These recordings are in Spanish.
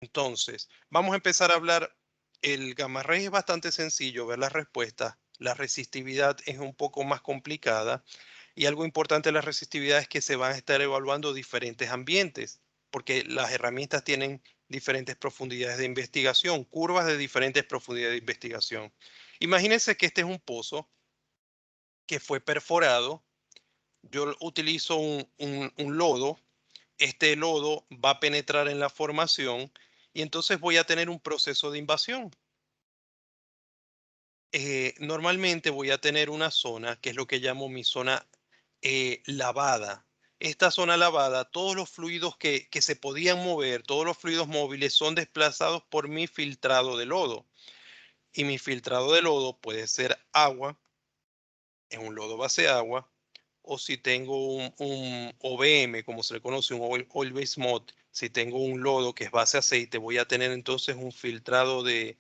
Entonces, vamos a empezar a hablar. El gamma ray es bastante sencillo ver las respuestas. La resistividad es un poco más complicada. Y algo importante de la resistividad es que se van a estar evaluando diferentes ambientes, porque las herramientas tienen diferentes profundidades de investigación, curvas de diferentes profundidades de investigación. Imagínense que este es un pozo que fue perforado. Yo utilizo un lodo. Este lodo va a penetrar en la formación y entonces voy a tener un proceso de invasión. Normalmente voy a tener una zona que es lo que llamo mi zona lavada. Esta zona lavada, todos los fluidos que se podían mover, todos los fluidos móviles son desplazados por mi filtrado de lodo. Y mi filtrado de lodo puede ser agua, es un lodo base agua, o si tengo un OBM, como se le conoce, un oil base mod, si tengo un lodo que es base aceite, voy a tener entonces un filtrado de,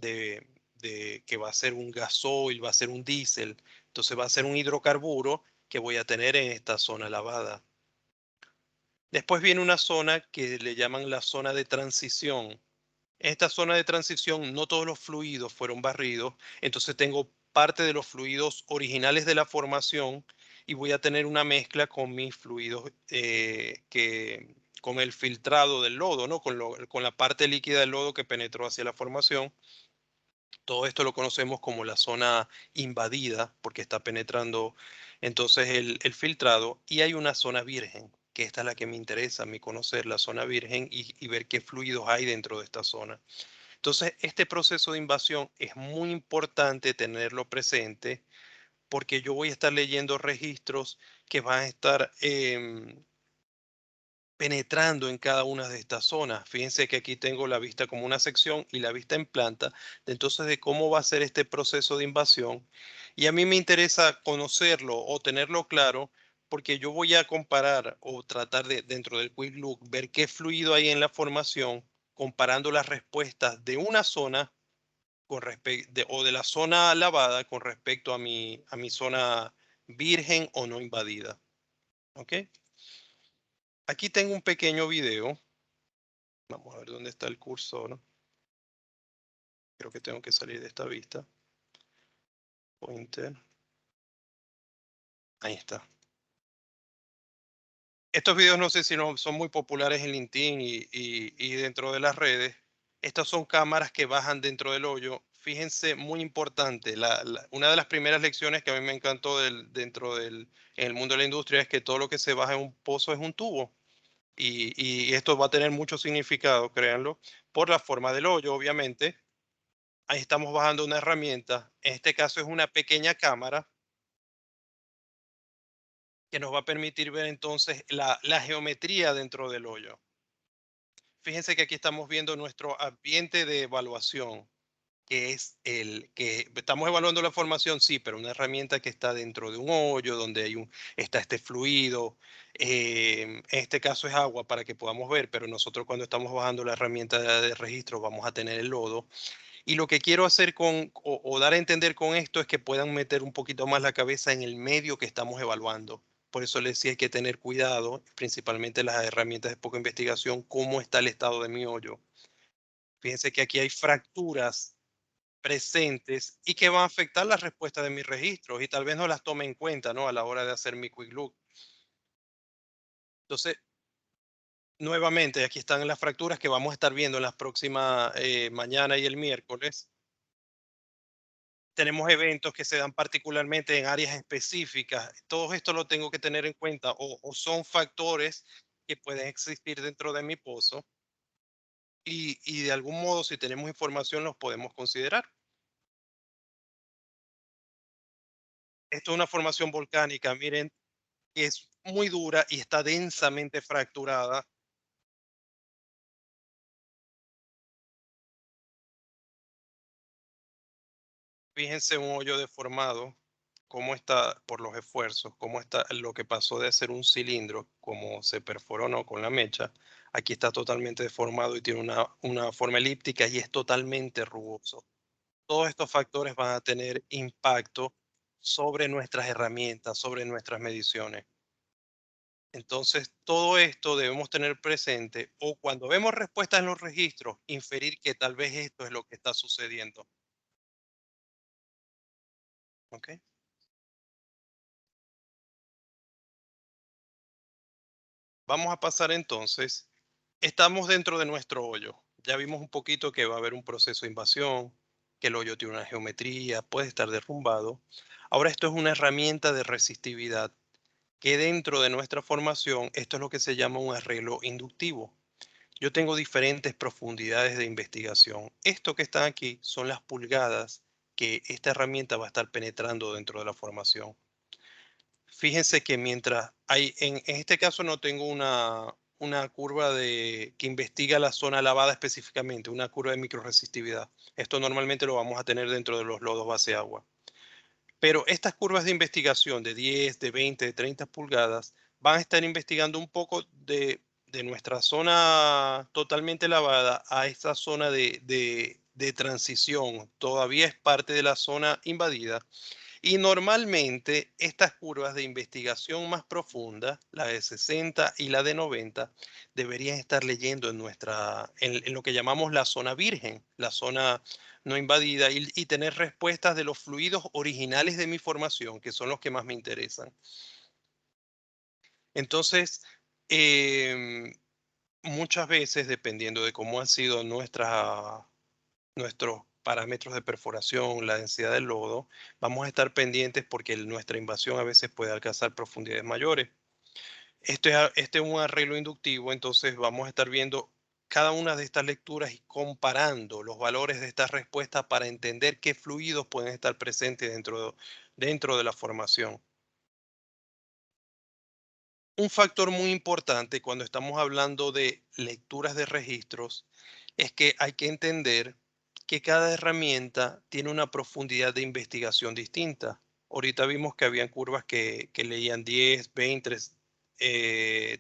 que va a ser un gasoil, va a ser un diésel, entonces va a ser un hidrocarburo que voy a tener en esta zona lavada. Después viene una zona que le llaman la zona de transición. En esta zona de transición no todos los fluidos fueron barridos, entonces tengo parte de los fluidos originales de la formación y voy a tener una mezcla con mis fluidos con el filtrado del lodo, ¿no? Con la parte líquida del lodo que penetró hacia la formación. Todo esto lo conocemos como la zona invadida porque está penetrando entonces el filtrado, y hay una zona virgen, que esta es la que me interesa a mí conocer, la zona virgen, y ver qué fluidos hay dentro de esta zona. Entonces, este proceso de invasión es muy importante tenerlo presente porque yo voy a estar leyendo registros que van a estar penetrando en cada una de estas zonas. Fíjense que aquí tengo la vista como una sección y la vista en planta, entonces de cómo va a ser este proceso de invasión. Y a mí me interesa conocerlo o tenerlo claro porque yo voy a comparar o tratar de, dentro del Quick Look, ver qué fluido hay en la formación, comparando las respuestas de una zona con respecto o de la zona lavada con respecto a mi zona virgen o no invadida. ¿Ok? Aquí tengo un pequeño video. Vamos a ver dónde está el cursor. Creo que tengo que salir de esta vista. Pointer. Ahí está. Estos videos no sé si no son muy populares en LinkedIn y dentro de las redes. Estas son cámaras que bajan dentro del hoyo. Fíjense, muy importante. Una de las primeras lecciones que a mí me encantó en el mundo de la industria es que todo lo que se baja en un pozo es un tubo. Y esto va a tener mucho significado, créanlo, por la forma del hoyo, obviamente. Ahí estamos bajando una herramienta. En este caso es una pequeña cámara que nos va a permitir ver entonces la geometría dentro del hoyo. Fíjense que aquí estamos viendo nuestro ambiente de evaluación, que es el que estamos evaluando la formación, sí, pero una herramienta que está dentro de un hoyo donde está este fluido. En este caso es agua para que podamos ver, pero nosotros cuando estamos bajando la herramienta de registro vamos a tener el lodo. Y lo que quiero hacer o dar a entender con esto es que puedan meter un poquito más la cabeza en el medio que estamos evaluando. Por eso les decía hay que tener cuidado, principalmente las herramientas de poca investigación, cómo está el estado de mi hoyo. Fíjense que aquí hay fracturas presentes y que van a afectar la respuesta de mis registros y tal vez no las tome en cuenta, ¿no? A la hora de hacer mi quick look. Entonces, nuevamente, aquí están las fracturas que vamos a estar viendo en las próximas mañana y el miércoles. Tenemos eventos que se dan particularmente en áreas específicas. Todo esto lo tengo que tener en cuenta o son factores que pueden existir dentro de mi pozo y de algún modo si tenemos información los podemos considerar. Esto es una formación volcánica, miren, que es muy dura y está densamente fracturada. Fíjense un hoyo deformado, cómo está por los esfuerzos, cómo está lo que pasó de ser un cilindro, como se perforó, ¿no? Con la mecha. Aquí está totalmente deformado y tiene una forma elíptica y es totalmente rugoso. Todos estos factores van a tener impacto sobre nuestras herramientas, sobre nuestras mediciones. Entonces, todo esto debemos tener presente o cuando vemos respuestas en los registros, inferir que tal vez esto es lo que está sucediendo. ¿Ok? Vamos a pasar entonces. Estamos dentro de nuestro hoyo. Ya vimos un poquito que va a haber un proceso de invasión, que el hoyo tiene una geometría, puede estar derrumbado. Ahora esto es una herramienta de resistividad, que dentro de nuestra formación, esto es lo que se llama un arreglo inductivo. Yo tengo diferentes profundidades de investigación. Esto que están aquí son las pulgadas que esta herramienta va a estar penetrando dentro de la formación. Fíjense que mientras hay, en este caso no tengo una curva que investiga la zona lavada específicamente, una curva de microresistividad. Esto normalmente lo vamos a tener dentro de los lodos base agua. Pero estas curvas de investigación de 10, de 20, de 30 pulgadas van a estar investigando un poco de nuestra zona totalmente lavada a esta zona de transición. Todavía es parte de la zona invadida y normalmente estas curvas de investigación más profunda, la de 60 y la de 90, deberían estar leyendo en lo que llamamos la zona virgen, la zona no invadida, y tener respuestas de los fluidos originales de mi formación, que son los que más me interesan. Entonces, em, muchas veces, dependiendo de cómo han sido nuestros parámetros de perforación, la densidad del lodo, vamos a estar pendientes porque nuestra invasión a veces puede alcanzar profundidades mayores. Este es un arreglo inductivo, entonces vamos a estar viendo cada una de estas lecturas y comparando los valores de estas respuestas para entender qué fluidos pueden estar presentes dentro de la formación. Un factor muy importante cuando estamos hablando de lecturas de registros es que hay que entender que cada herramienta tiene una profundidad de investigación distinta. Ahorita vimos que habían curvas que leían 10, 20,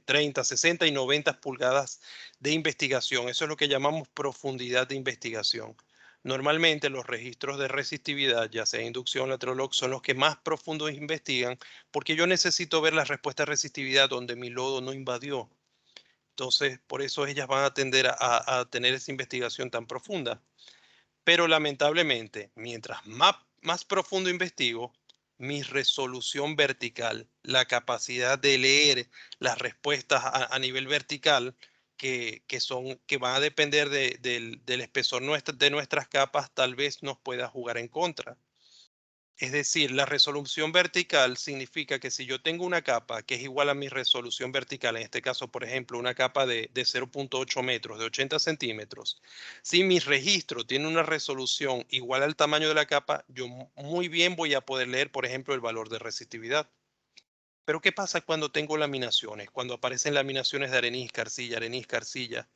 30, 60 y 90 pulgadas de investigación. Eso es lo que llamamos profundidad de investigación. Normalmente los registros de resistividad, ya sea inducción, lateral lock, son los que más profundos investigan porque yo necesito ver la respuesta de resistividad donde mi lodo no invadió. Entonces, por eso ellas van a tender a tener esa investigación tan profunda. Pero lamentablemente, mientras más profundo investigo, mi resolución vertical, la capacidad de leer las respuestas a nivel vertical, que van a depender del espesor de nuestras capas, tal vez nos pueda jugar en contra. Es decir, la resolución vertical significa que si yo tengo una capa que es igual a mi resolución vertical, en este caso, por ejemplo, una capa de 0,8 metros, de 80 centímetros, si mi registro tiene una resolución igual al tamaño de la capa, yo muy bien voy a poder leer, por ejemplo, el valor de resistividad. Pero ¿qué pasa cuando tengo laminaciones? Cuando aparecen laminaciones de arenisca, arcilla,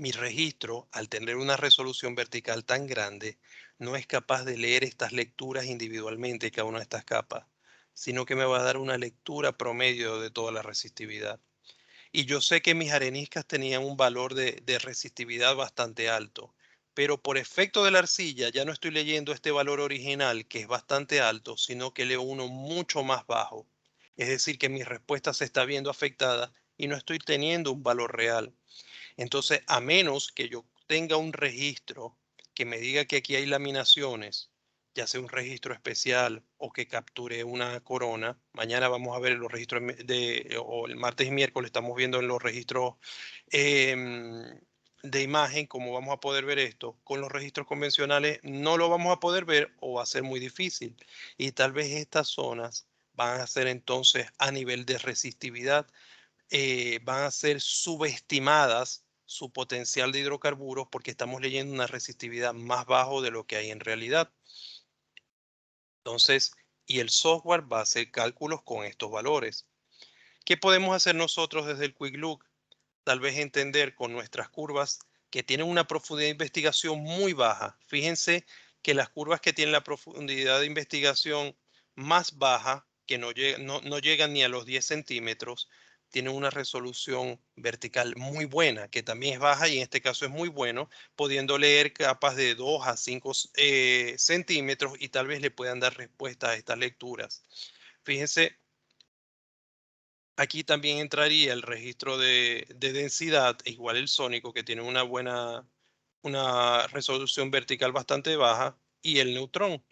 mi registro, al tener una resolución vertical tan grande, no es capaz de leer estas lecturas individualmente cada una de estas capas, sino que me va a dar una lectura promedio de toda la resistividad. Y yo sé que mis areniscas tenían un valor de resistividad bastante alto, pero por efecto de la arcilla ya no estoy leyendo este valor original, que es bastante alto, sino que leo uno mucho más bajo. Es decir, que mi respuesta se está viendo afectada y no estoy teniendo un valor real. Entonces, a menos que yo tenga un registro que me diga que aquí hay laminaciones, ya sea un registro especial o que capture una corona, mañana vamos a ver los registros o el martes y miércoles estamos viendo en los registros em, de imagen cómo vamos a poder ver esto. Con los registros convencionales no lo vamos a poder ver o va a ser muy difícil. Y tal vez estas zonas van a ser entonces a nivel de resistividad van a ser subestimadas su potencial de hidrocarburos porque estamos leyendo una resistividad más bajo de lo que hay en realidad. Entonces, y el software va a hacer cálculos con estos valores. ¿Qué podemos hacer nosotros desde el Quick Look? Tal vez entender con nuestras curvas que tienen una profundidad de investigación muy baja. Fíjense que las curvas que tienen la profundidad de investigación más baja, que no llegan ni a los 10 centímetros, tienen una resolución vertical muy buena, que también es baja y en este caso es muy bueno, pudiendo leer capas de 2 a 5 centímetros y tal vez le puedan dar respuesta a estas lecturas. Fíjense Aquí también entraría el registro de densidad, e igual el sónico, que tiene una resolución vertical bastante baja, y el neutrón.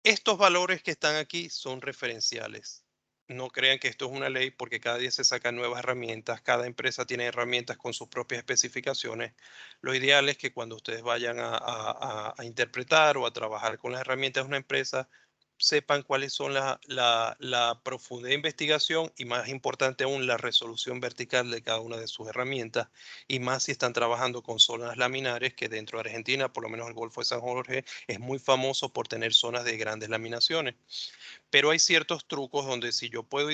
Estos valores que están aquí son referenciales. No crean que esto es una ley porque cada día se sacan nuevas herramientas, cada empresa tiene herramientas con sus propias especificaciones. Lo ideal es que cuando ustedes vayan a interpretar o a trabajar con las herramientas de una empresa, sepan cuáles son la profundidad de investigación y, más importante aún, la resolución vertical de cada una de sus herramientas, y más si están trabajando con zonas laminares, que dentro de Argentina, por lo menos el Golfo de San Jorge, es muy famoso por tener zonas de grandes laminaciones. Pero hay ciertos trucos donde, si yo puedo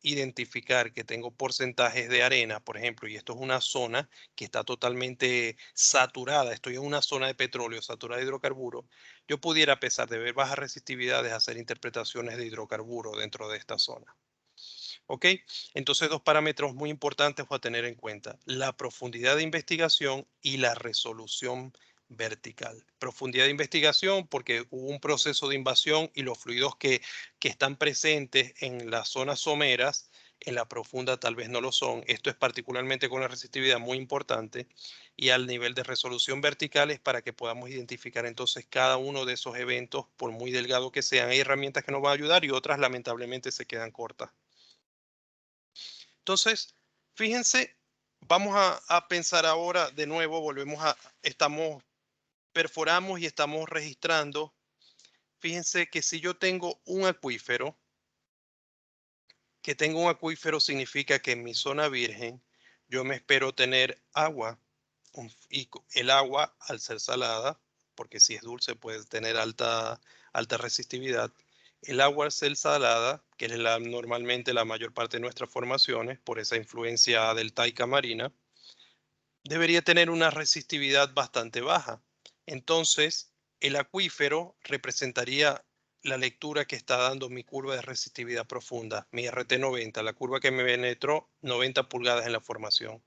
identificar que tengo porcentajes de arena, por ejemplo, y esto es una zona que está totalmente saturada, estoy en una zona de petróleo saturada de hidrocarburos, yo pudiera, a pesar de ver bajas resistividades, hacer interpretaciones de hidrocarburo dentro de esta zona. ¿Ok? Entonces, dos parámetros muy importantes a tener en cuenta: la profundidad de investigación y la resolución vertical. Profundidad de investigación porque hubo un proceso de invasión y los fluidos que están presentes en las zonas someras, en la profunda tal vez no lo son. Esto es particularmente con la resistividad muy importante. Y al nivel de resolución vertical es para que podamos identificar entonces cada uno de esos eventos, por muy delgado que sean. Hay herramientas que nos van a ayudar y otras lamentablemente se quedan cortas. Entonces, fíjense, vamos a pensar ahora de nuevo, perforamos y estamos registrando. Fíjense que si yo tengo un acuífero, que tengo un acuífero significa que en mi zona virgen yo me espero tener agua, el agua, al ser salada, porque si es dulce puede tener alta resistividad. El agua, al ser salada, que es normalmente la mayor parte de nuestras formaciones, por esa influencia del taica marina, debería tener una resistividad bastante baja. Entonces, el acuífero representaría la lectura que está dando mi curva de resistividad profunda, mi RT90, la curva que me penetró 90 pulgadas en la formación.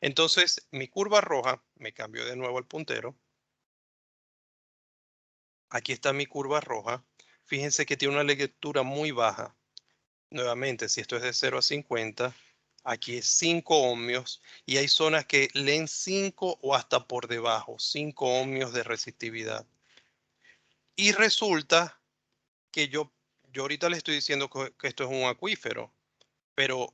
Entonces, mi curva roja, me cambio de nuevo al puntero. Aquí está mi curva roja. Fíjense que tiene una lectura muy baja. Nuevamente, si esto es de 0 a 50, aquí es 5 ohmios, y hay zonas que leen 5 o hasta por debajo, 5 ohmios de resistividad. Y resulta que yo ahorita le estoy diciendo que esto es un acuífero, pero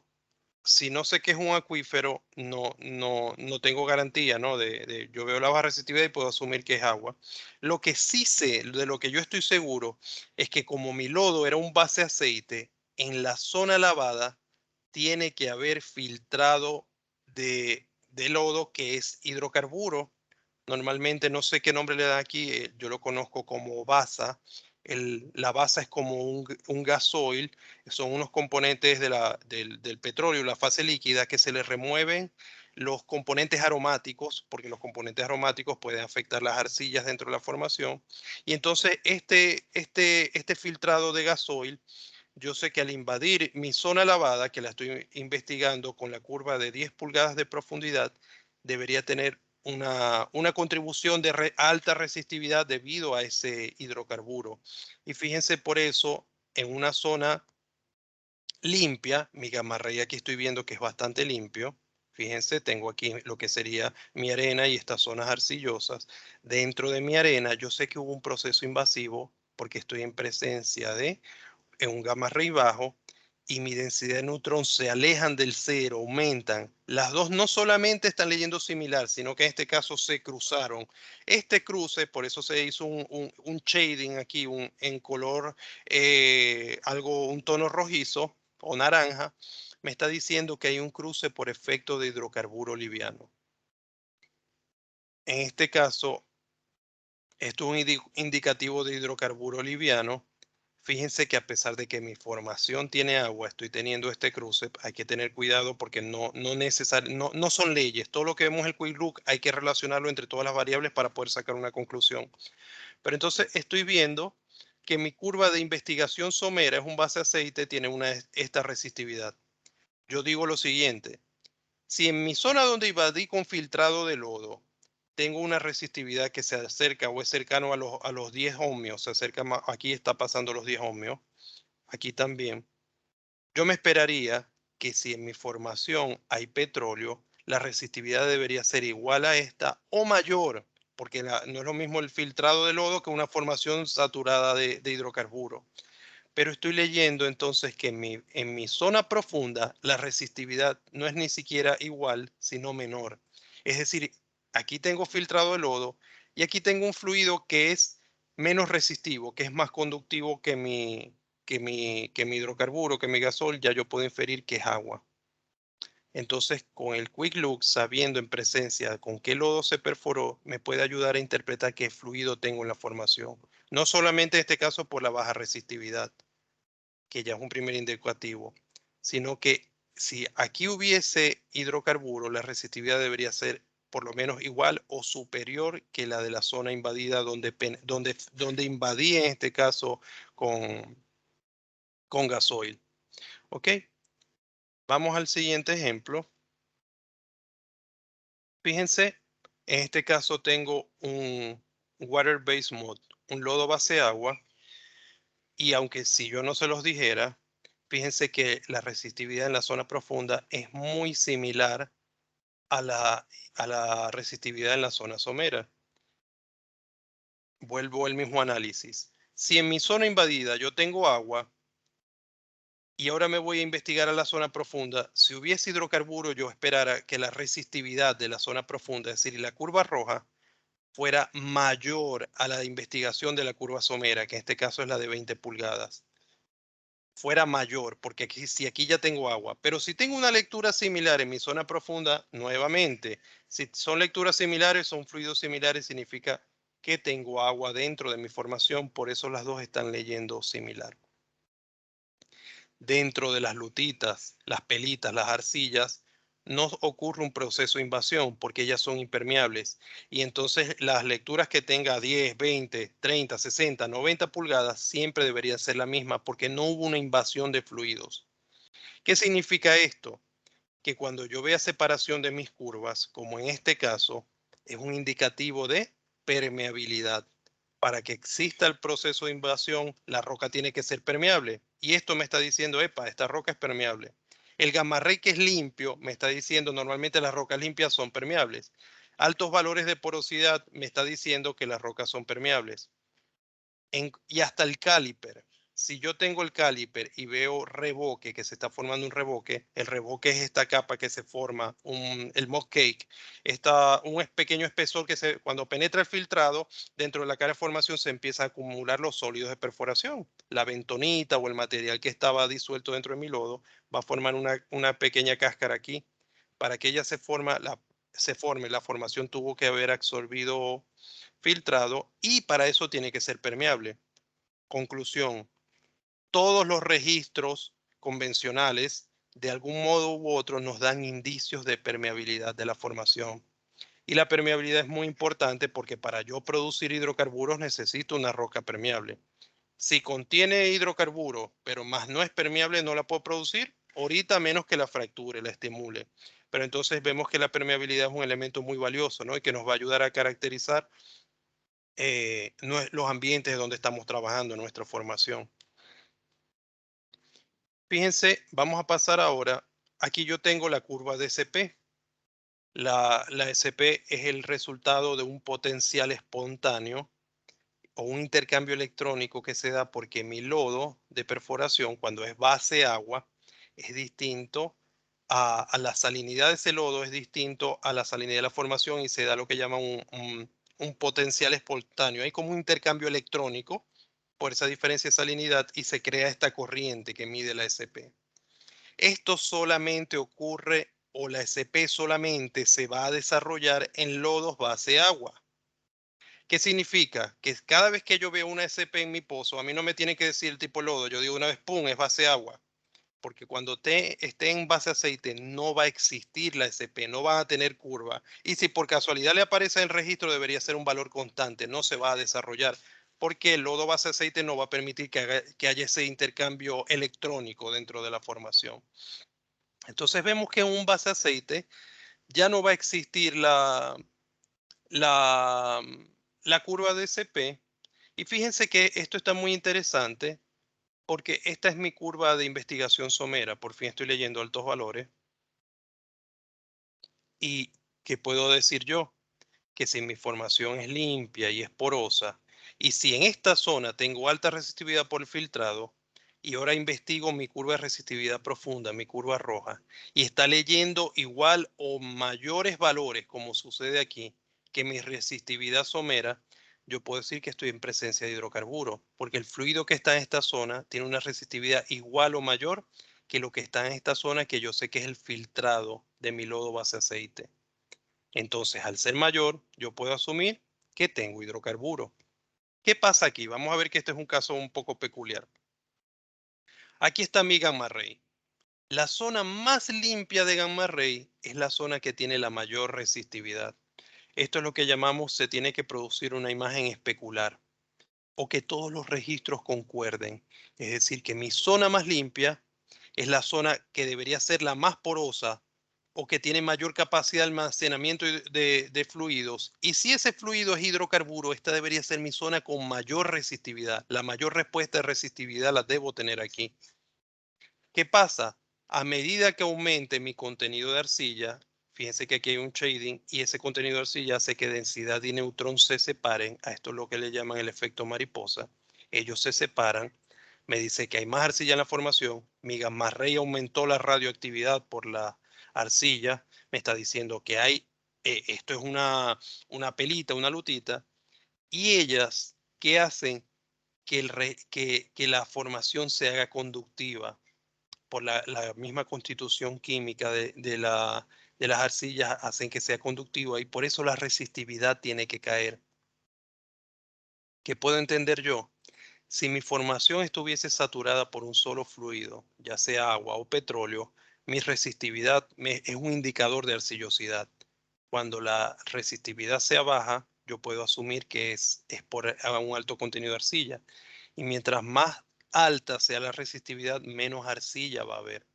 si no sé qué es un acuífero, no tengo garantía, ¿no? Yo veo la baja resistividad y puedo asumir que es agua. Lo que sí sé, de lo que yo estoy seguro, es que como mi lodo era un base aceite, en la zona lavada tiene que haber filtrado de lodo, que es hidrocarburo. Normalmente no sé qué nombre le dan aquí, yo lo conozco como basa. La basa es como un gasoil, son unos componentes del petróleo, la fase líquida, que se le remueven los componentes aromáticos, porque los componentes aromáticos pueden afectar las arcillas dentro de la formación. Y entonces este filtrado de gasoil, yo sé que al invadir mi zona lavada, que la estoy investigando con la curva de 10 pulgadas de profundidad, debería tener una contribución de alta resistividad debido a ese hidrocarburo. Y fíjense, por eso, en una zona limpia, mi gamma ray aquí estoy viendo que es bastante limpio. Fíjense, tengo aquí lo que sería mi arena y estas zonas arcillosas. Dentro de mi arena, yo sé que hubo un proceso invasivo porque estoy en presencia de en un gamma ray bajo, y mi densidad de neutrón se alejan del cero, aumentan. Las dos no solamente están leyendo similar, sino que en este caso se cruzaron. Este cruce, por eso se hizo un shading aquí, en color, un tono rojizo o naranja, me está diciendo que hay un cruce por efecto de hidrocarburo liviano. En este caso, esto es un indicativo de hidrocarburo liviano. Fíjense que, a pesar de que mi formación tiene agua, estoy teniendo este cruce. Hay que tener cuidado porque no son leyes. Todo lo que vemos en el Quick Look hay que relacionarlo entre todas las variables para poder sacar una conclusión. Pero entonces estoy viendo que mi curva de investigación somera es un base aceite, tiene esta resistividad. Yo digo lo siguiente: si en mi zona donde invadí con filtrado de lodo tengo una resistividad que se acerca o es cercano a los 10 ohmios, se acerca aquí está pasando los 10 ohmios, aquí también, yo me esperaría que si en mi formación hay petróleo, la resistividad debería ser igual a esta o mayor, porque no es lo mismo el filtrado de lodo que una formación saturada de hidrocarburo. Pero estoy leyendo entonces que en mi zona profunda la resistividad no es ni siquiera igual, sino menor. Es decir, aquí tengo filtrado de lodo y aquí tengo un fluido que es menos resistivo, que es más conductivo que mi hidrocarburo, que mi gasol, ya yo puedo inferir que es agua. Entonces, con el Quick Look, sabiendo en presencia con qué lodo se perforó, me puede ayudar a interpretar qué fluido tengo en la formación. No solamente en este caso por la baja resistividad, que ya es un primer indicativo, sino que si aquí hubiese hidrocarburo, la resistividad debería ser por lo menos igual o superior que la de la zona invadida donde invadí en este caso con, con gasoil. ¿Ok? Vamos al siguiente ejemplo. Fíjense, en este caso tengo un water-based mud, un lodo base agua, y aunque si yo no se los dijera, fíjense que la resistividad en la zona profunda es muy similar a la resistividad en la zona somera. Vuelvo al mismo análisis. Si en mi zona invadida yo tengo agua y ahora me voy a investigar a la zona profunda, si hubiese hidrocarburo, yo esperara que la resistividad de la zona profunda, es decir, la curva roja, fuera mayor a la de investigación de la curva somera, que en este caso es la de 20 pulgadas. Fuera mayor, porque si aquí ya tengo agua, pero si tengo una lectura similar en mi zona profunda, nuevamente, si son lecturas similares, son fluidos similares, significa que tengo agua dentro de mi formación, por eso las dos están leyendo similar. Dentro de las lutitas, las pelitas, las arcillas, no ocurre un proceso de invasión porque ellas son impermeables. Y entonces las lecturas que tenga 10, 20, 30, 60, 90 pulgadas siempre deberían ser la misma porque no hubo una invasión de fluidos. ¿Qué significa esto? Que cuando yo vea separación de mis curvas, como en este caso, es un indicativo de permeabilidad. Para que exista el proceso de invasión, la roca tiene que ser permeable. Y esto me está diciendo, epa, esta roca es permeable. El gamma ray que es limpio me está diciendo, normalmente las rocas limpias son permeables. Altos valores de porosidad me está diciendo que las rocas son permeables. Y hasta el caliper. Si yo tengo el caliper y veo revoque, que se está formando un revoque, el revoque es esta capa que se forma, el mud cake, un pequeño espesor que cuando penetra el filtrado, dentro de la cara de formación se empieza a acumular los sólidos de perforación. La bentonita o el material que estaba disuelto dentro de mi lodo va a formar una pequeña cáscara aquí. Para que ella se forme, la formación tuvo que haber absorbido filtrado y para eso tiene que ser permeable. Conclusión, todos los registros convencionales de algún modo u otro nos dan indicios de permeabilidad de la formación. Y la permeabilidad es muy importante porque para yo producir hidrocarburos necesito una roca permeable. Si contiene hidrocarburos, pero más no es permeable, no la puedo producir. Ahorita menos que la fracture, la estimule. Pero entonces vemos que la permeabilidad es un elemento muy valioso, ¿no? Y que nos va a ayudar a caracterizar los ambientes donde estamos trabajando, nuestra formación. Fíjense, vamos a pasar ahora. Aquí yo tengo la curva de SP. La SP es el resultado de un potencial espontáneo o un intercambio electrónico que se da porque mi lodo de perforación, cuando es base agua, es distinto a la salinidad de ese lodo, es distinto a la salinidad de la formación y se da lo que llaman un potencial espontáneo. Hay como un intercambio electrónico por esa diferencia de salinidad y se crea esta corriente que mide la SP. Esto solamente ocurre o la SP solamente se va a desarrollar en lodos base agua. ¿Qué significa? Que cada vez que yo veo una SP en mi pozo, a mí no me tiene que decir el tipo de lodo. Yo digo una vez, ¡pum!, es base agua. Porque cuando esté en base aceite no va a existir la SP, no va a tener curva. Y si por casualidad le aparece en el registro, debería ser un valor constante, no se va a desarrollar. Porque el lodo base aceite no va a permitir que haya ese intercambio electrónico dentro de la formación. Entonces vemos que en un base aceite ya no va a existir la, la curva de SP. Y fíjense que esto está muy interesante porque esta es mi curva de investigación somera. Por fin estoy leyendo altos valores. ¿Y qué puedo decir yo? Que si mi formación es limpia y es porosa, y si en esta zona tengo alta resistividad por el filtrado, y ahora investigo mi curva de resistividad profunda, mi curva roja, y está leyendo igual o mayores valores, como sucede aquí, que mi resistividad somera, yo puedo decir que estoy en presencia de hidrocarburos, porque el fluido que está en esta zona tiene una resistividad igual o mayor que lo que está en esta zona, que yo sé que es el filtrado de mi lodo base aceite. Entonces, al ser mayor, yo puedo asumir que tengo hidrocarburo. ¿Qué pasa aquí? Vamos a ver que este es un caso un poco peculiar. Aquí está mi gamma ray. La zona más limpia de gamma ray es la zona que tiene la mayor resistividad. Esto es lo que llamamos se tiene que producir una imagen especular o que todos los registros concuerden. Es decir, que mi zona más limpia es la zona que debería ser la más porosa o que tiene mayor capacidad de almacenamiento de fluidos. Y si ese fluido es hidrocarburo, esta debería ser mi zona con mayor resistividad. La mayor respuesta de resistividad la debo tener aquí. ¿Qué pasa? A medida que aumente mi contenido de arcilla, fíjense que aquí hay un shading y ese contenido de arcilla hace que densidad y neutrón se separen. A esto es lo que le llaman el efecto mariposa. Ellos se separan. Me dice que hay más arcilla en la formación. Mi gamma ray aumentó la radioactividad por la arcilla. Me está diciendo que hay, esto es una pelita, una lutita. Y ellas, ¿qué hacen? Que la formación se haga conductiva por la misma constitución química de las arcillas hacen que sea conductiva y por eso la resistividad tiene que caer. ¿Qué puedo entender yo? Si mi formación estuviese saturada por un solo fluido, ya sea agua o petróleo, mi resistividad es un indicador de arcillosidad. Cuando la resistividad sea baja, yo puedo asumir que es por un alto contenido de arcilla. Y mientras más alta sea la resistividad, menos arcilla va a haber.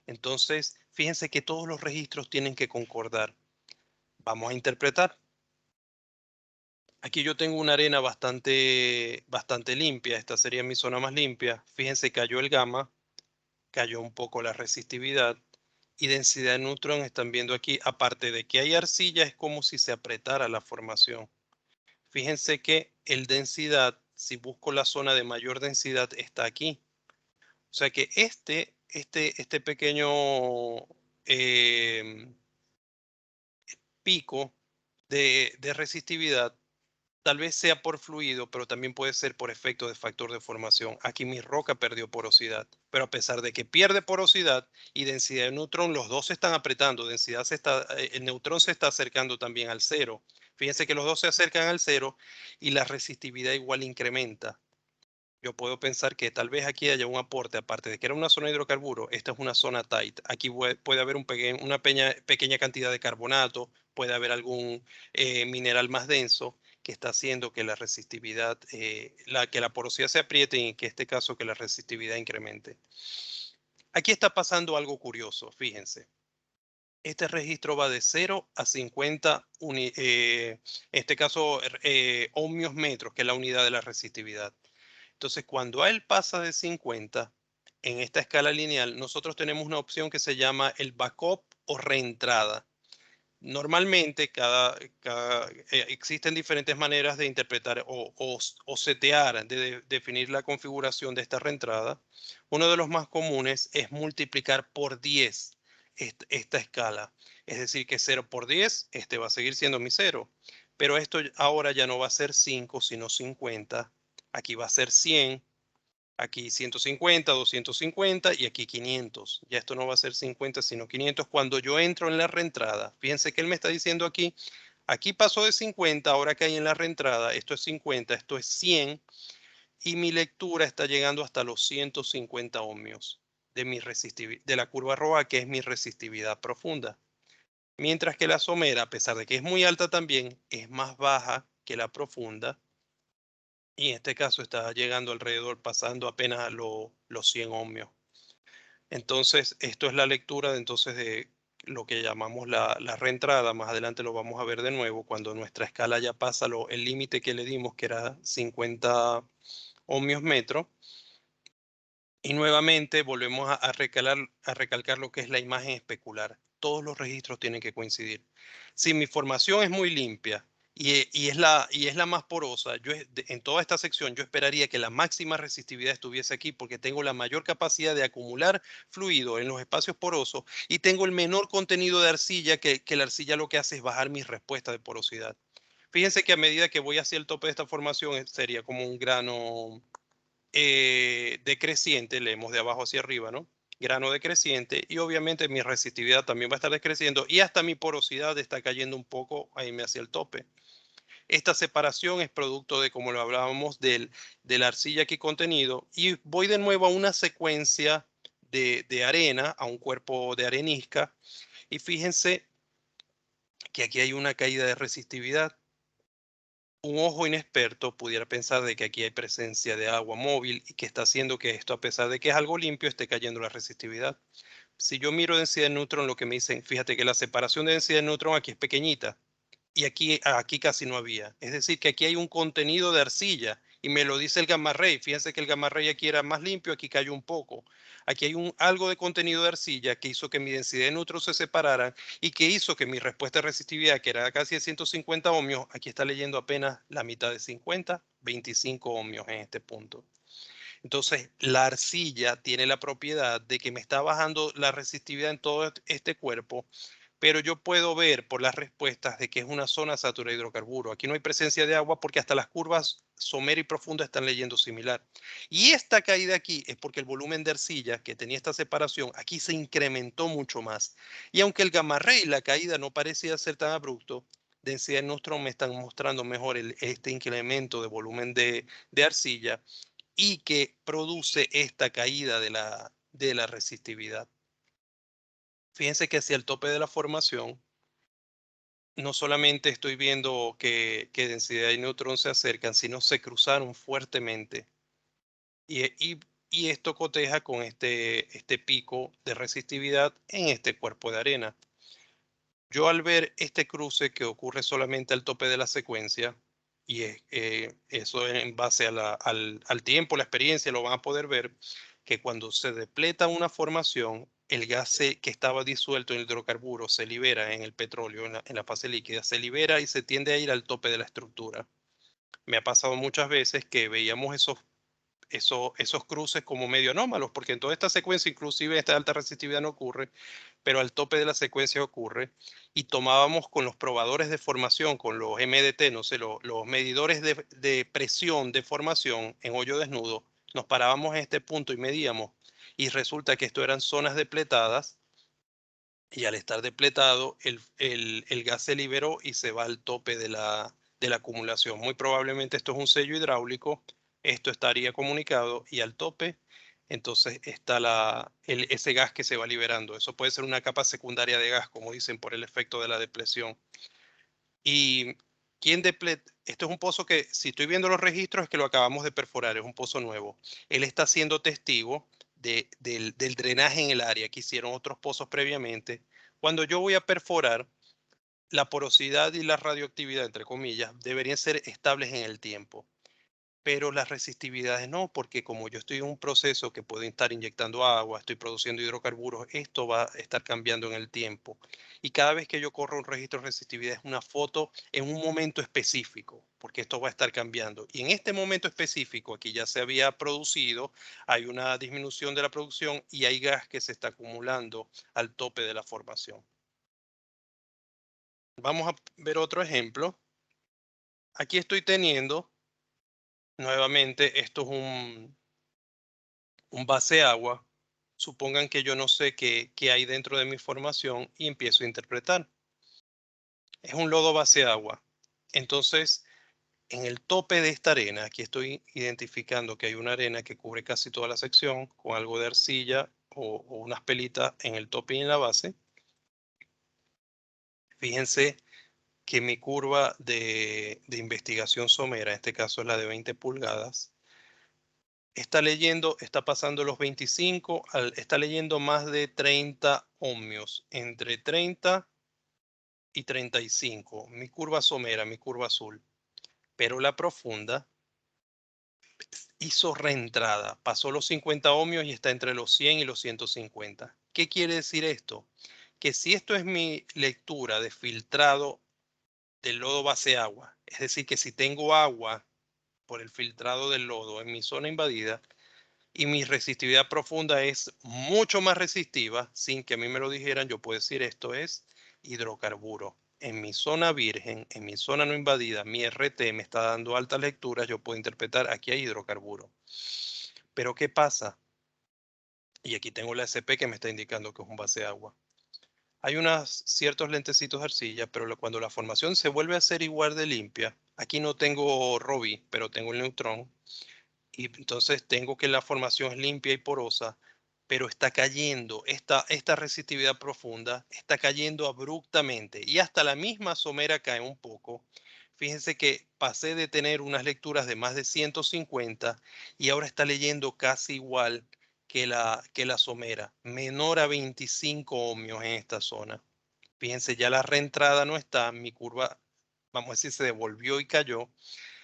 Entonces, fíjense que todos los registros tienen que concordar. Vamos a interpretar. Aquí yo tengo una arena bastante limpia. Esta sería mi zona más limpia. Fíjense, cayó el gamma, cayó un poco la resistividad y densidad de neutrón están viendo aquí. Aparte de que hay arcilla, es como si se apretara la formación. Fíjense que el densidad, si busco la zona de mayor densidad, está aquí. O sea que este pequeño em, pico de resistividad tal vez sea por fluido, pero también puede ser por efecto de factor de formación. Aquí mi roca perdió porosidad, pero a pesar de que pierde porosidad y densidad de neutrón, los dos se están apretando. El neutrón se está acercando también al cero. Fíjense que los dos se acercan al cero y la resistividad igual incrementa. Yo puedo pensar que tal vez aquí haya un aporte, aparte de que era una zona de hidrocarburo, esta es una zona tight. Aquí puede haber una pequeña cantidad de carbonato, puede haber algún mineral más denso que está haciendo que la resistividad, que la porosidad se apriete y en este caso que la resistividad incremente. Aquí está pasando algo curioso, fíjense. Este registro va de 0 a 50, en este caso, ohmios metros, que es la unidad de la resistividad. Entonces, cuando a él pasa de 50, en esta escala lineal, nosotros tenemos una opción que se llama el backup o reentrada. Normalmente, existen diferentes maneras de interpretar o setear, de definir la configuración de esta reentrada. Uno de los más comunes es multiplicar por 10 esta escala. Es decir, que 0 por 10, este va a seguir siendo mi 0. Pero esto ahora ya no va a ser 5, sino 50. Aquí va a ser 100. Aquí 150, 250 y aquí 500. Ya esto no va a ser 50, sino 500 cuando yo entro en la reentrada. Fíjense que él me está diciendo aquí pasó de 50, ahora que hay en la reentrada, esto es 50, esto es 100 y mi lectura está llegando hasta los 150 ohmios de la curva roja, que es mi resistividad profunda. Mientras que la somera, a pesar de que es muy alta también, es más baja que la profunda. Y en este caso está llegando alrededor, pasando apenas a los 100 ohmios. Entonces, esto es la lectura de lo que llamamos la reentrada. Más adelante lo vamos a ver de nuevo cuando nuestra escala ya pasa el límite que le dimos, que era 50 ohmios metro. Y nuevamente volvemos a recalcar lo que es la imagen especular. Todos los registros tienen que coincidir. Si mi formación es muy limpia y es la más porosa, en toda esta sección yo esperaría que la máxima resistividad estuviese aquí porque tengo la mayor capacidad de acumular fluido en los espacios porosos y tengo el menor contenido de arcilla, que la arcilla lo que hace es bajar mi respuesta de porosidad. Fíjense que a medida que voy hacia el tope de esta formación, sería como un grano decreciente, leemos de abajo hacia arriba, ¿no? Grano decreciente, y obviamente mi resistividad también va a estar decreciendo y hasta mi porosidad está cayendo un poco ahí me hacia el tope. Esta separación es producto de, como lo hablábamos, de la arcilla aquí contenido, y voy de nuevo a una secuencia de arena, a un cuerpo de arenisca, y fíjense que aquí hay una caída de resistividad. Un ojo inexperto pudiera pensar de que aquí hay presencia de agua móvil y que está haciendo que esto, a pesar de que es algo limpio, esté cayendo la resistividad. Si yo miro densidad de neutrón, lo que me dicen, fíjate que la separación de densidad de neutrón aquí es pequeñita y aquí casi no había. Es decir, que aquí hay un contenido de arcilla y me lo dice el gamma ray. Fíjense que el gamma ray aquí era más limpio, aquí cayó un poco. Aquí hay algo de contenido de arcilla que hizo que mi densidad de neutrones se separara y que hizo que mi respuesta de resistividad, que era casi de 150 ohmios, aquí está leyendo apenas la mitad de 50, 25 ohmios en este punto. Entonces, la arcilla tiene la propiedad de que me está bajando la resistividad en todo este cuerpo, pero yo puedo ver por las respuestas de que es una zona saturada de hidrocarburos. Aquí no hay presencia de agua porque hasta las curvas somera y profunda están leyendo similar. Y esta caída aquí es porque el volumen de arcilla que tenía esta separación aquí se incrementó mucho más. Y aunque el gamma ray, la caída no parecía ser tan abrupto, densidad de neutrón me están mostrando mejor este incremento de volumen de arcilla y que produce esta caída de la resistividad. Fíjense que hacia el tope de la formación, no solamente estoy viendo que densidad y neutrón se acercan, sino se cruzaron fuertemente. Y, y esto coteja con este pico de resistividad en este cuerpo de arena. Yo al ver este cruce que ocurre solamente al tope de la secuencia, y eso en base al tiempo, la experiencia, lo van a poder ver, que cuando se depleta una formación, el gas que estaba disuelto en el hidrocarburo se libera en el petróleo, en la fase líquida, se libera y se tiende a ir al tope de la estructura. Me ha pasado muchas veces que veíamos esos cruces como medio anómalos, porque en toda esta secuencia, inclusive esta alta resistividad no ocurre, pero al tope de la secuencia ocurre, y tomábamos con los probadores de formación, con los MDT, no sé, los medidores de presión de formación en hoyo desnudo, nos parábamos en este punto y medíamos, y resulta que esto eran zonas depletadas, y al estar depletado, el gas se liberó y se va al tope de la acumulación. Muy probablemente esto es un sello hidráulico, esto estaría comunicado y al tope, entonces está ese gas que se va liberando. Eso puede ser una capa secundaria de gas, como dicen, por el efecto de la depresión. Y ¿quién depleta? Esto es un pozo que, si estoy viendo los registros, es que lo acabamos de perforar, es un pozo nuevo. Él está siendo testigo del drenaje en el área, que hicieron otros pozos previamente. Cuando yo voy a perforar, la porosidad y la radioactividad, entre comillas, deberían ser estables en el tiempo, pero las resistividades no, porque como yo estoy en un proceso que puedo estar inyectando agua, estoy produciendo hidrocarburos, esto va a estar cambiando en el tiempo. Y cada vez que yo corro un registro de resistividad es una foto en un momento específico, porque esto va a estar cambiando. Y en este momento específico, aquí ya se había producido, hay una disminución de la producción y hay gas que se está acumulando al tope de la formación. Vamos a ver otro ejemplo. Aquí estoy teniendo, nuevamente, esto es un base agua. Supongan que yo no sé qué hay dentro de mi formación y empiezo a interpretar. Es un lodo base agua. Entonces, en el tope de esta arena, aquí estoy identificando que hay una arena que cubre casi toda la sección con algo de arcilla o unas pelitas en el tope y en la base. Fíjense que mi curva de investigación somera, en este caso es la de 20 pulgadas, está pasando los 25, está leyendo más de 30 ohmios, entre 30 y 35. Mi curva somera, mi curva azul. Pero la profunda hizo reentrada, pasó los 50 ohmios y está entre los 100 y los 150. ¿Qué quiere decir esto? Que si esto es mi lectura de filtrado del lodo base agua, es decir, que si tengo agua por el filtrado del lodo en mi zona invadida y mi resistividad profunda es mucho más resistiva, sin que a mí me lo dijeran, yo puedo decir esto es hidrocarburo. En mi zona virgen, en mi zona no invadida, mi RT me está dando altas lecturas, yo puedo interpretar aquí hay hidrocarburo. Pero ¿qué pasa? Y aquí tengo la SP que me está indicando que es un base agua. Hay unos ciertos lentecitos de arcilla, pero cuando la formación se vuelve a ser igual de limpia, aquí no tengo Robbie, pero tengo el neutrón, y entonces tengo que la formación es limpia y porosa, pero está cayendo, esta resistividad profunda está cayendo abruptamente y hasta la misma somera cae un poco. Fíjense que pasé de tener unas lecturas de más de 150 y ahora está leyendo casi igual que la somera, menor a 25 ohmios en esta zona. Fíjense, ya la reentrada no está, mi curva, vamos a decir, se devolvió y cayó.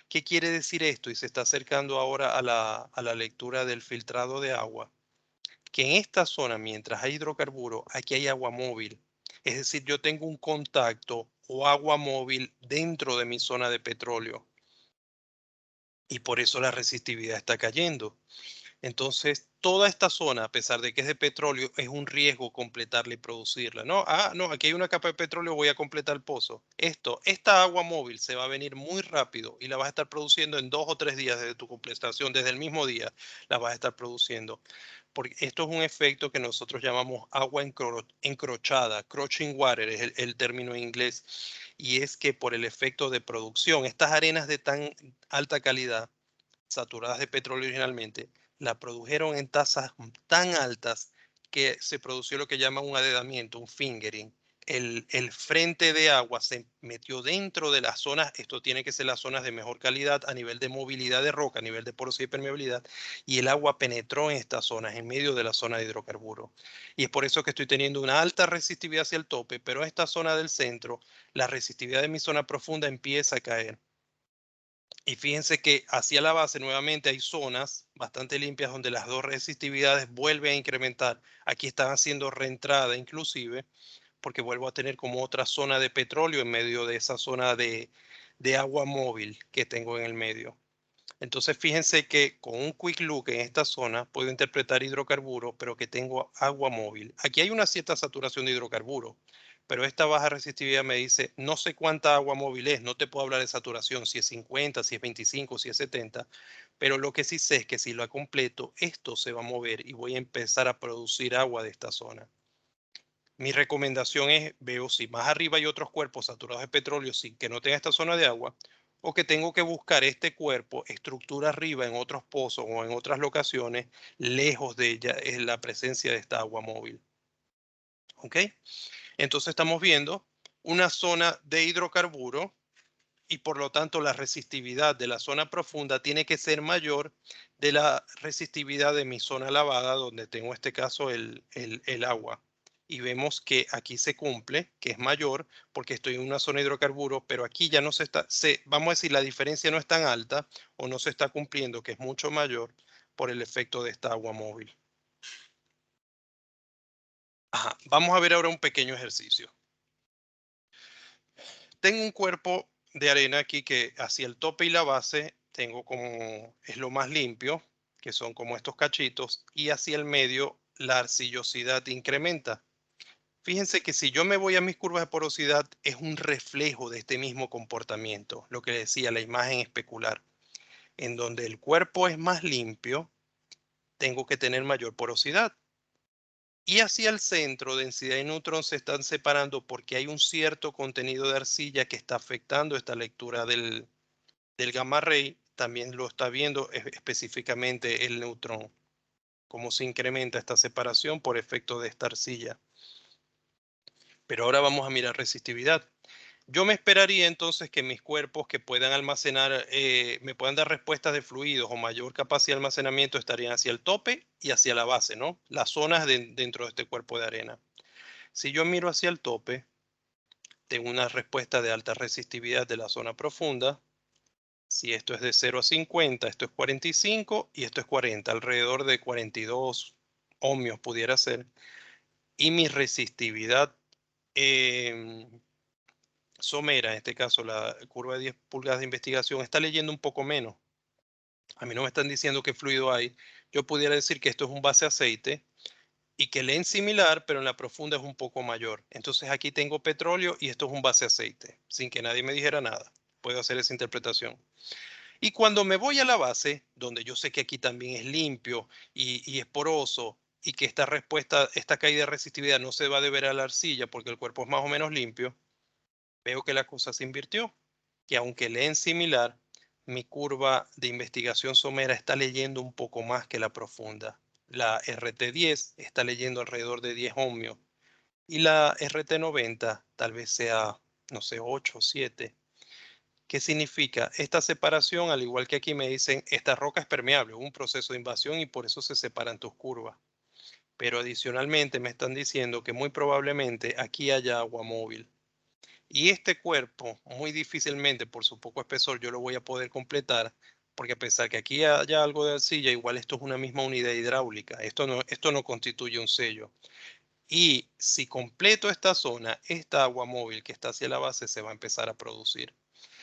¿Qué quiere decir esto? Y se está acercando ahora a la lectura del filtrado de agua. Que en esta zona, mientras hay hidrocarburo, aquí hay agua móvil. Es decir, yo tengo un contacto o agua móvil dentro de mi zona de petróleo. Y por eso la resistividad está cayendo. Entonces, toda esta zona, a pesar de que es de petróleo, es un riesgo completarla y producirla. No, no, aquí hay una capa de petróleo, voy a completar el pozo. Esta agua móvil se va a venir muy rápido y la vas a estar produciendo en 2 o 3 días desde tu completación, desde el mismo día la vas a estar produciendo. Porque esto es un efecto que nosotros llamamos agua encrochada, crushing water es el término en inglés, y es que por el efecto de producción, estas arenas de tan alta calidad saturadas de petróleo originalmente, la produjeron en tasas tan altas que se produció lo que llaman un adedamiento, un fingering. El frente de agua se metió dentro de las zonas, esto tiene que ser las zonas de mejor calidad a nivel de movilidad de roca, a nivel de porosidad y permeabilidad, y el agua penetró en estas zonas, en medio de la zona de hidrocarburos. Y es por eso que estoy teniendo una alta resistividad hacia el tope, pero en esta zona del centro, la resistividad de mi zona profunda empieza a caer. Y fíjense que hacia la base nuevamente hay zonas bastante limpias donde las dos resistividades vuelven a incrementar. Aquí están haciendo reentrada inclusive, porque vuelvo a tener como otra zona de petróleo en medio de esa zona de agua móvil que tengo en el medio. Entonces fíjense que con un quick look en esta zona puedo interpretar hidrocarburo, pero que tengo agua móvil. Aquí hay una cierta saturación de hidrocarburo, pero esta baja resistividad me dice, no sé cuánta agua móvil es, no te puedo hablar de saturación, si es 50, si es 25, si es 70, pero lo que sí sé es que si lo completo, esto se va a mover y voy a empezar a producir agua de esta zona. Mi recomendación es, veo si más arriba hay otros cuerpos saturados de petróleo sin que no tenga esta zona de agua, o que tengo que buscar este cuerpo, estructura arriba en otros pozos o en otras locaciones, lejos de ella, es la presencia de esta agua móvil. ¿Ok? Entonces estamos viendo una zona de hidrocarburo y por lo tanto la resistividad de la zona profunda tiene que ser mayor de la resistividad de mi zona lavada, donde tengo en este caso el agua. Y vemos que aquí se cumple, que es mayor, porque estoy en una zona de hidrocarburo, pero aquí ya no se está, vamos a decir, la diferencia no es tan alta o no se está cumpliendo, que es mucho mayor por el efecto de esta agua móvil. Ajá, vamos a ver ahora un pequeño ejercicio. Tengo un cuerpo de arena aquí que hacia el tope y la base tengo como, es lo más limpio, que son como estos cachitos, y hacia el medio la arcillosidad incrementa. Fíjense que si yo me voy a mis curvas de porosidad, es un reflejo de este mismo comportamiento, lo que decía la imagen especular, en donde el cuerpo es más limpio, tengo que tener mayor porosidad. Y hacia el centro, densidad y neutrón se están separando porque hay un cierto contenido de arcilla que está afectando esta lectura del gamma ray. También lo está viendo específicamente el neutrón, cómo se incrementa esta separación por efecto de esta arcilla. Pero ahora vamos a mirar resistividad. Yo me esperaría entonces que mis cuerpos que puedan almacenar, me puedan dar respuestas de fluidos o mayor capacidad de almacenamiento estarían hacia el tope y hacia la base, ¿no? Las zonas dentro de este cuerpo de arena. Si yo miro hacia el tope, tengo una respuesta de alta resistividad de la zona profunda. Si esto es de 0 a 50, esto es 45 y esto es 40, alrededor de 42 ohmios pudiera ser. Y mi resistividad somera, en este caso la curva de 10 pulgadas de investigación, está leyendo un poco menos. A mí no me están diciendo qué fluido hay. Yo pudiera decir que esto es un base aceite y que leen similar, pero en la profunda es un poco mayor. Entonces aquí tengo petróleo y esto es un base aceite, sin que nadie me dijera nada. Puedo hacer esa interpretación. Y cuando me voy a la base, donde yo sé que aquí también es limpio y es poroso y que esta respuesta, esta caída de resistividad no se va a deber a la arcilla porque el cuerpo es más o menos limpio, veo que la cosa se invirtió, que aunque leen similar, mi curva de investigación somera está leyendo un poco más que la profunda. La RT10 está leyendo alrededor de 10 ohmios y la RT90 tal vez sea, no sé, 8 o 7. ¿Qué significa? Esta separación, al igual que aquí me dicen, esta roca es permeable, hubo un proceso de invasión y por eso se separan tus curvas. Pero adicionalmente me están diciendo que muy probablemente aquí haya agua móvil. Y este cuerpo, muy difícilmente por su poco espesor, yo lo voy a poder completar, porque a pesar que aquí haya algo de arcilla, igual esto es una misma unidad hidráulica. Esto no constituye un sello. Y si completo esta zona, esta agua móvil que está hacia la base se va a empezar a producir.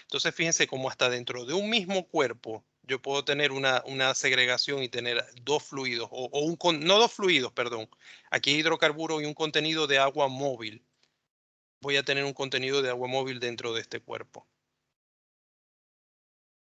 Entonces, fíjense cómo hasta dentro de un mismo cuerpo yo puedo tener una segregación y tener dos fluidos, no dos fluidos, perdón. Aquí hay hidrocarburo y un contenido de agua móvil. Voy a tener un contenido de agua móvil dentro de este cuerpo.